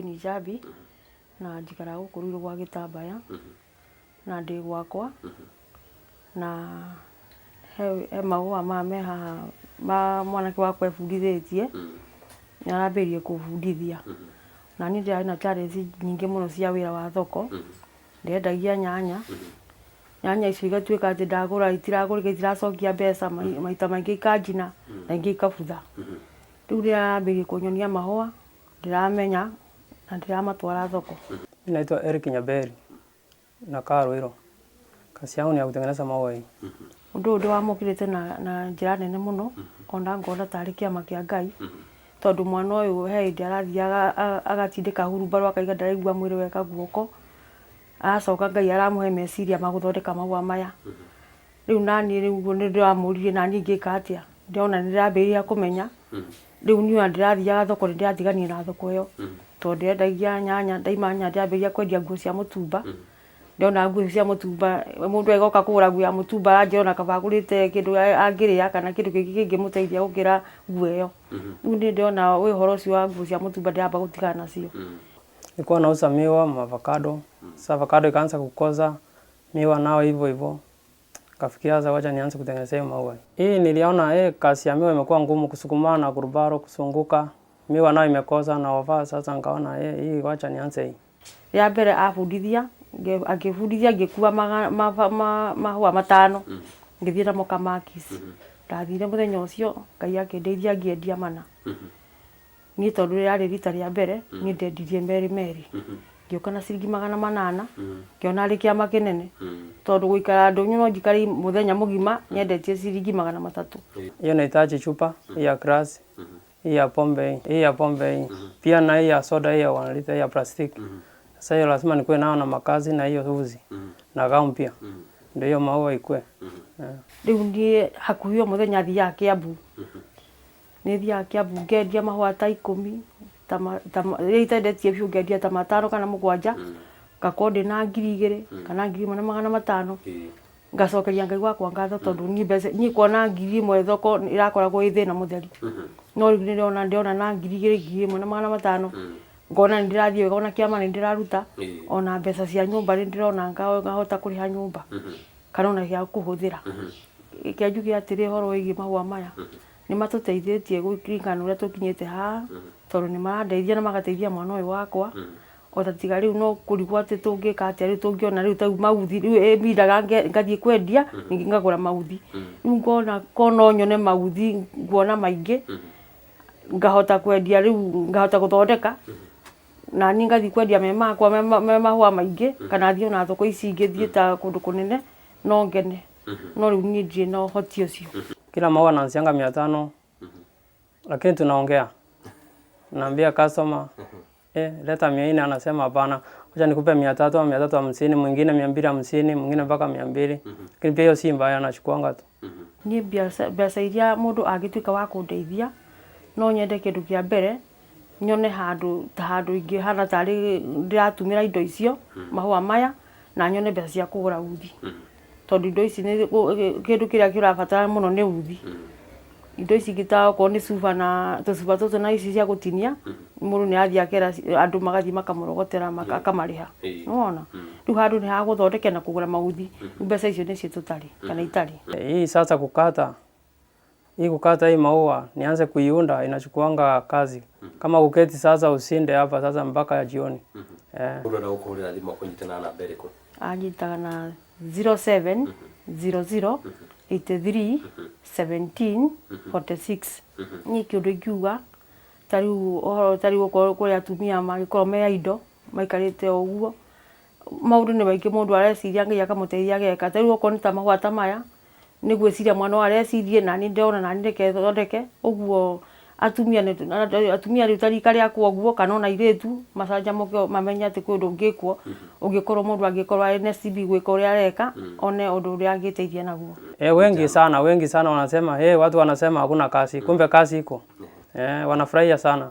ni Njambi na njikara guku Ruiru gwa Gitambaya na ndi gwakwa na he mahua me haha ma mwanake wakwa ebundithitie ni arambirie kubundithia na ni ndira na challenge nyingi muno cia wira wa thoko ndendagia nyanya icio igatuika ati ndagura itiragurika itiracokia mbeca maita maingi ikanjina na ingi ikabutha riu ndirambirie kunyonia mahua ndiramenya na ndiramatwara thoko. Naitwa Eric Nyaberi na Ruiru. Kazi yangu ni ya kutengeneza mahua. Undu wamukirite na njira nene muno ona ngona tari kiama kia Ngai tondu mwana uyu he ndi arathiaga agatindika hurumbaru akaiga ndaraigua mwiri weka guoko acoka Ngai aramuhe meciria maguthondeka mahua maya riu nani riu ni ndiramuririe nani ngika atia ndiona ndirambiria kumenya riu niu ndirathiaga thoko ndiratigania na thoko iyo tondu ndendagia nyanya ndaima nyanya ndirambiria kwendia nguo cia mutumba ndona nguo cia mutumba mundu agoka kugura nguo ya mutumba angiona kabagurite kindu angiria kana kindu kingi muteithia gukira nguo iyo riu ni ndiona we horo cio wa nguo cia mutumba ndiramba gutigana nacio. Nilikuwa nauza miwa, avocado. Sasa avocado ikaanza kukoza, miwa nao hivyo hivyo. Kafikiria sasa wacha nianze kutengeneza mahua. Hii niliona kazi ya miwa imekuwa ngumu kusukumana na kurubaro kusunguka. Miwa nao imekoza na wava sasa nikaona hii wacha nianze hii. Ya mbere abundithia, agifundithia ngikuwa mahua matano. Ngithie na mokamakis. Ndathire muthenya ucio Ngai akindeithia ngiendia mana. Ni tondu yari rita ria mbere ni ndendirie meri ngioka na ciringi 800 ngiona ari kiama kinene tondu guikara ndunyu no njikari muthenya mugima nyendetie ciringi 300. Hiyo nahitaji chupa ya glass, ya pombe, pia na ya soda ya 1 lita ya plastiki. Sasa hiyo lazima nikuwe nao na makazi na hiyo uzi na gamu pia ndio hiyo mahua ikue. Riu ndie hakuhio muthenya thia Kiambu ni thia Kiambu ngendia mahua ta 10 itendetie biu ngendia ta 5 kana 7 gakonde na 2,000 kana 1,500 ngacokeria Ngai wakwa ngatho tondu ni kuona 1,000 thoko irakoragwo ithina mutheri no riu ndiona na 2,000 1,500 ngona ndirathie ngona kiama ni ndiraruta ona mbeca cia nyumba ni ndirona ngahota kuriha nyumba kana ona gia kuhuthira kianjukia atiri horo wigi mahua maya ni matuteithĩtie gũkiringana uria tukinyite ha tondu ni marandeithia na magateithia mwana uyu wakwa otatiga riu no kurigwo ati tungika atia riu tungiona riu tau mauthi riu bindaga ngathie kwendia ningi ngagura mauthi riu ngona nyone mauthi nguona maingi ngahota kwendia riu ngahota guthondeka na ni ngathie kwendia memakwa mahua maingi kana thie na thoko ici ngithie ta kundu kunene no ngene no riu ni ndie no hoti ucio. Kila mahua naanzianga 500 lakini tunaongea. Naambia customer leta 400 anasema hapana. Acha nikupe 300 au 350, mwingine 250, mwingine mpaka 200. Lakini pia hiyo si mbaya anachukuanga tu. Ni biacara iria mundu agituika wa kundeithia no nyende kindu kia mbere nyone handu ingi hana tari ndiratumira indo icio mahua maya na nyone mbeca cia kugura uthi tondu indo ici ni kindu kiria kirabatara muno ni uthi indo ici gitako ni cuba na tucuba tutu na ici cia gutinia mundu ni athia kera andu magathi makamurogotera akamariha unaona riu handu ni ha guthondeka na kugura mauthi mbeca icio ni cio tutari kana itari. Hii sasa kukata hii mahua nianze kuiunda inachukuanga kazi kama uketi sasa usinde hapa sasa mpaka jioni. Unataka kuhurira thimo kunyitana na mbere ko anyitaga na 0700 83 17 46 ni kindu ingiuga tariu kuria atumia magikorwo me indo maikarite uguo maundu ni maingi mundu areciria Ngai akamuteithia geka tariu okorwo ni ta mahua ta maya ni gwiciria mwana wa arecirie na ni ndona na ni reke thondeke uguo atumia riu tarika ria kwa uguo kana ona iretu macanja mukio mamenya ati kundu ngikwo ungikorwo mundu angikorwo ari NSB gwika uria areka one undu uria angiteithia naguo. Wengi sana wanasema watu wanasema hakuna kazi kumbe kazi iko. Wanafurahia sana.